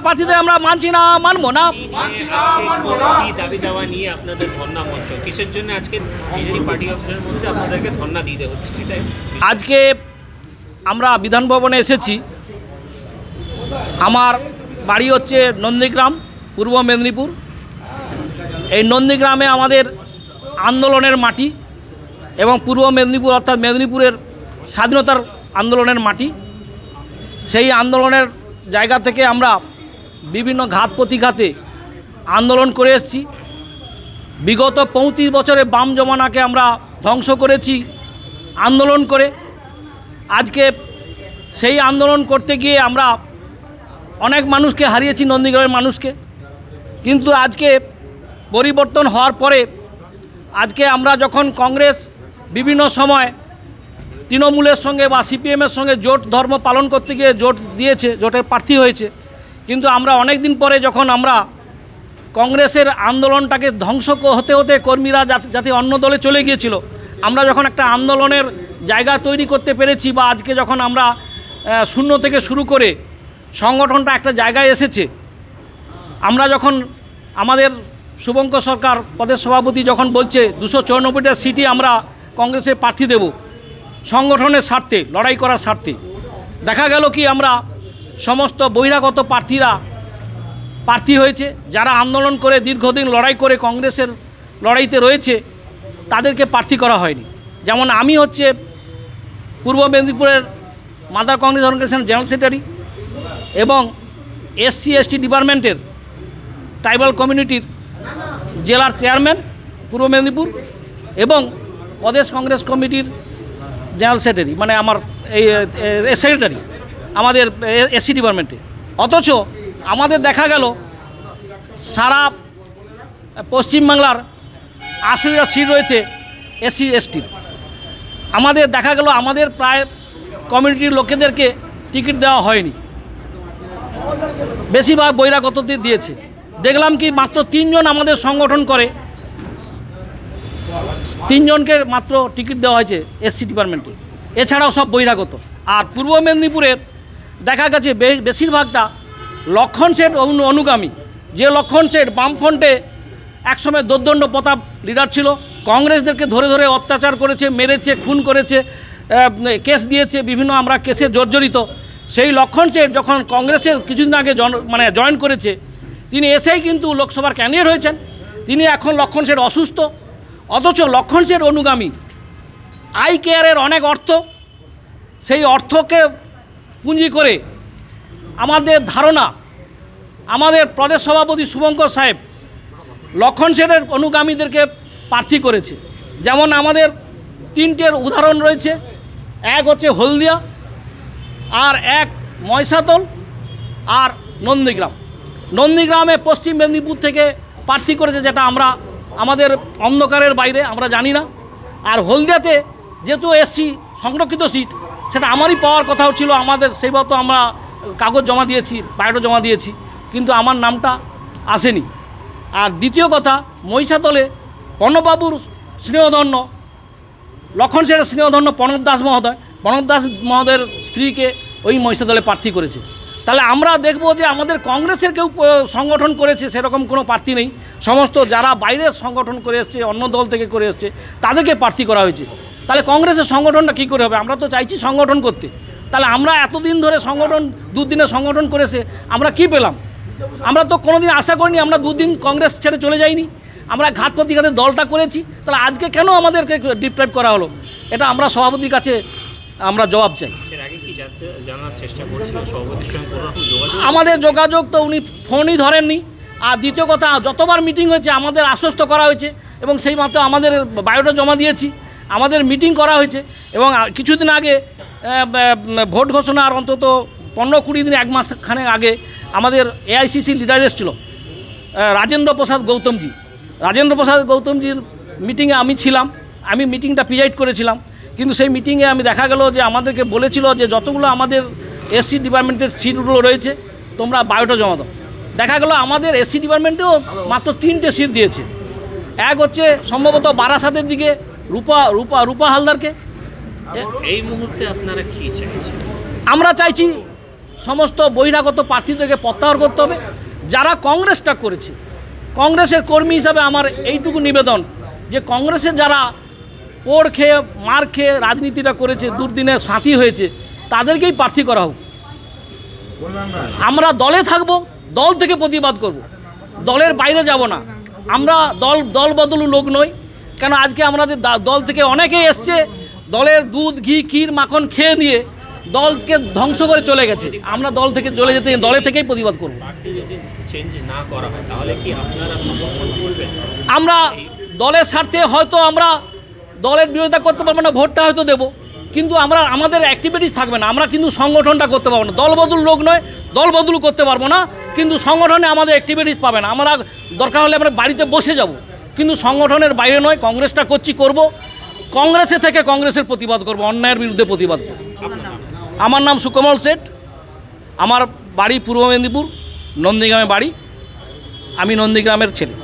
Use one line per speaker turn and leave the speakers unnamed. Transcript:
প্রার্থীদের আমরা মানছি না, মানবো না।
দাবি দাওয়া নিয়ে আপনাদের ধর্ণা মঞ্চ কিসের জন্য আজকে বিজেপি পার্টি অফিসের মধ্যে আপনাদেরকে ধর্ণা দিতে হচ্ছে সেটাই?
আজকে আমরা বিধান ভবনে এসেছি। আমার বাড়ি হচ্ছে নন্দীগ্রাম, পূর্ব মেদিনীপুর। এই নন্দীগ্রামে আমাদের আন্দোলনের মাটি এবং পূর্ব মেদিনীপুর অর্থাৎ মেদিনীপুরের স্বাধীনতার আন্দোলনের মাটি। সেই আন্দোলনের জায়গা থেকে আমরা বিভিন্ন ঘাত প্রতিঘাতে আন্দোলন করে এসেছি। বিগত 35 বছরে বাম জমানাকে আমরা ধ্বংস করেছি আন্দোলন করে। আজকে সেই আন্দোলন করতে গিয়ে আমরা অনেক মানুষকে হারিয়েছি, নন্দীগ্রামের মানুষকে। কিন্তু আজকে পরিবর্তন হওয়ার পরে আজকে আমরা যখন কংগ্রেস বিভিন্ন সময় তৃণমূলের সঙ্গে বা সিপিএমের সঙ্গে জোট ধর্ম পালন করতে গিয়ে জোট দিয়েছে, জোটের প্রার্থী হয়েছে, কিন্তু আমরা অনেক দিন পরে যখন আমরা কংগ্রেসের আন্দোলনটাকে ধ্বংস হতে হতে কর্মীরা যাতে অন্য দলে চলে গিয়েছিল, আমরা যখন একটা আন্দোলনের জায়গা তৈরি করতে পেরেছি বা আজকে যখন আমরা শূন্য থেকে শুরু করে সংগঠনটা একটা জায়গায় এসেছে, আমরা যখন আমাদের শুভঙ্কর সরকার পদের সভাপতি যখন বলছে 294টা সিটই আমরা কংগ্রেসের প্রার্থী দেব সংগঠনের স্বার্থে, লড়াই করার স্বার্থে, দেখা গেল কি আমরা সমস্ত বহিরাগত প্রার্থীরা প্রার্থী হয়েছে। যারা আন্দোলন করে দীর্ঘদিন লড়াই করে কংগ্রেসের লড়াইতে রয়েছে তাদেরকে প্রার্থী করা হয়নি। যেমন আমি হচ্ছে পূর্ব মেদিনীপুরের mother Congress organisation general secretary এবং SC/ST ডিপার্টমেন্টের ট্রাইবাল কমিউনিটির জেলার চেয়ারম্যান পূর্ব মেদিনীপুর এবং প্রদেশ কংগ্রেস কমিটির জেনারেল সেক্রেটারি, মানে আমার এই সেক্রেটারি আমাদের SC ডিপার্টমেন্টে। অথচ আমাদের দেখা গেল সারা পশ্চিমবাংলার 80টা সিট রয়েছে SC/STর। আমাদের দেখা গেল আমাদের প্রায় কমিউনিটির লোকেদেরকে টিকিট দেওয়া হয়নি, বেশিরভাগ বহিরাগতদের দিয়েছে। দেখলাম কি মাত্র 3 জন আমাদের সংগঠন করে, 3 জনকে মাত্র টিকিট দেওয়া হয়েছে SC ডিপার্টমেন্টে, এছাড়াও সব বহিরাগত। আর পূর্ব মেদিনীপুরের দেখা গেছে বেশিরভাগটা লক্ষণ শেঠ অনুগামী। যে লক্ষণ শেঠ বামফ্রন্টে একসময় দোর্দণ্ড প্রতাপ লিডার ছিল, কংগ্রেসদেরকে ধরে ধরে অত্যাচার করেছে, মেরেছে, খুন করেছে, কেস দিয়েছে, বিভিন্ন আমরা কেসে জর্জরিত। সেই লক্ষণ শেঠ যখন কংগ্রেসের কিছুদিন আগে জয়েন করেছে, তিনি এসেই কিন্তু লোকসভার ক্যান্ডিডেট হয়েছেন। তিনি এখন লক্ষণ শেঠ অসুস্থ, অথচ লক্ষণ শেঠ অনুগামী আই কেয়ারের অনেক অর্থ, সেই অর্থকে পুঁজি করে আমাদের ধারণা আমাদের প্রদেশ সভাপতি শুভঙ্কর সাহেব লক্ষণ শেঠের অনুগামীদেরকে প্রার্থী করেছে। যেমন আমাদের 3টের উদাহরণ রয়েছে, এক হচ্ছে হলদিয়া, আর এক মহিষাদল, আর নন্দীগ্রাম। নন্দীগ্রামে পশ্চিম মেদিনীপুর থেকে প্রার্থী করেছে, যেটা আমরা আমাদের অন্ধকারের বাইরে, আমরা জানি না। আর হলদিয়াতে যেহেতু SC সংরক্ষিত সিট, সেটা আমারই পাওয়ার কথাও ছিল, আমাদের সেইভাবে তো আমরা কাগজ জমা দিয়েছি, বায়োডাটা জমা দিয়েছি, কিন্তু আমার নামটা আসেনি। আর দ্বিতীয় কথা, মহিষাদলে প্রণববাবুর স্নেহধন্য, লক্ষণ শেঠের স্নেহধন্য প্রণব দাস মহোদয়ের স্ত্রীকে ওই মহিষাদলে প্রার্থী করেছে। তাহলে আমরা দেখব যে আমাদের কংগ্রেসের কেউ সংগঠন করেছে সেরকম কোনো প্রার্থী নেই। সমস্ত যারা বাইরের সংগঠন করে এসছে, অন্য দল থেকে করে এসছে, তাদেরকে প্রার্থী করা হয়েছে। তাহলে কংগ্রেসের সংগঠনটা কী করে হবে? আমরা তো চাইছি সংগঠন করতে। তাহলে আমরা এতদিন ধরে সংগঠন, 2 দিনে সংগঠন করেছে, আমরা কি পেলাম? আমরা তো কোনোদিন আশা করিনি, আমরা 2 দিন কংগ্রেস ছেড়ে চলে যাইনি, আমরা ঘাত প্রতিঘাতের দলটা করেছি। তাহলে আজকে কেন আমাদেরকে ডিপ্রাইভ করা হলো? এটা আমরা সভাপতির কাছে আমরা জবাব চাই। আমাদের যোগাযোগ তো উনি ফোনই ধরেননি। আর দ্বিতীয় কথা, যতবার মিটিং হয়েছে আমাদের আশ্বস্ত করা হয়েছে এবং সেই মাত্র আমাদের বায়োডাটা জমা দিয়েছি, আমাদের মিটিং করা হয়েছে। এবং কিছুদিন আগে ভোট ঘোষণার অন্তত 15-20 দিন, 1 মাস খানেক আগে আমাদের AICC লিডার এসেছিল, রাজেন্দ্র প্রসাদ গৌতমজির মিটিংয়ে আমি ছিলাম, আমি মিটিংটা প্রিজাইড করেছিলাম। কিন্তু সেই মিটিংয়ে আমি দেখা গেল যে আমাদেরকে বলেছিল যে যতগুলো আমাদের SC ডিপার্টমেন্টের সিটগুলো রয়েছে তোমরা বায়োডাটা জমা দাও। দেখা গেল আমাদের SC ডিপার্টমেন্টেও মাত্র 3টে সিট দিয়েছে। এক হচ্ছে সম্ভবত বারাসাতের দিকে রূপা হালদারকে।
এই মুহূর্তে আপনারা কি চাইছেন?
আমরা চাইছি সমস্ত বহিরাগত প্রার্থীদেরকে প্রত্যাহার করতে হবে। যারা কংগ্রেসটা করেছে, কংগ্রেসের কর্মী হিসাবে আমার এইটুকু নিবেদন যে কংগ্রেসের যারা পোড় খেয়ে মার খেয়ে রাজনীতিটা করেছে, দুর্দিনে সাথী হয়েছে, তাদেরকেই প্রার্থী করা হোক। আমরা দলে থাকব, দল থেকে প্রতিবাদ করব, দলের বাইরে যাব না। আমরা দল বদলু লোক নই। কেন আজকে আমাদের দল থেকে অনেকেই এসছে, দলের দুধ ঘি ক্ষীর মাখন খেয়ে নিয়ে দলকে ধ্বংস করে চলে গেছে। আমরা দল থেকে চলে যেতে দলে থেকেই প্রতিবাদ করব।
পার্টি যদি চেঞ্জ না করা হয় তাহলে কি আপনারা সমর্থন করবেন?
আমরা দলের স্বার্থে হয়তো আমরা দলের বিরোধিতা করতে পারবো না, ভোটটা হয়তো দেবো, কিন্তু আমরা আমাদের অ্যাক্টিভিটিস থাকবে না। আমরা কিন্তু সংগঠনটা করতে পারবো না। দলবদল লোক নয়, দলবদল করতে পারবো না, কিন্তু সংগঠনে আমাদের অ্যাক্টিভিটিস পাবে না। আমরা দরকার হলে আমরা বাড়িতে বসে যাব, কিন্তু সংগঠনের বাইরে নয়। কংগ্রেসটা করব, কংগ্রেসে থেকে কংগ্রেসের প্রতিবাদ করব, অন্যায়ের বিরুদ্ধে প্রতিবাদ করব। আমার নাম সুকমল শেঠ, আমার বাড়ি পূর্ব মেদিনীপুর, নন্দীগ্রামে বাড়ি। আমি নন্দীগ্রামের ছেলে।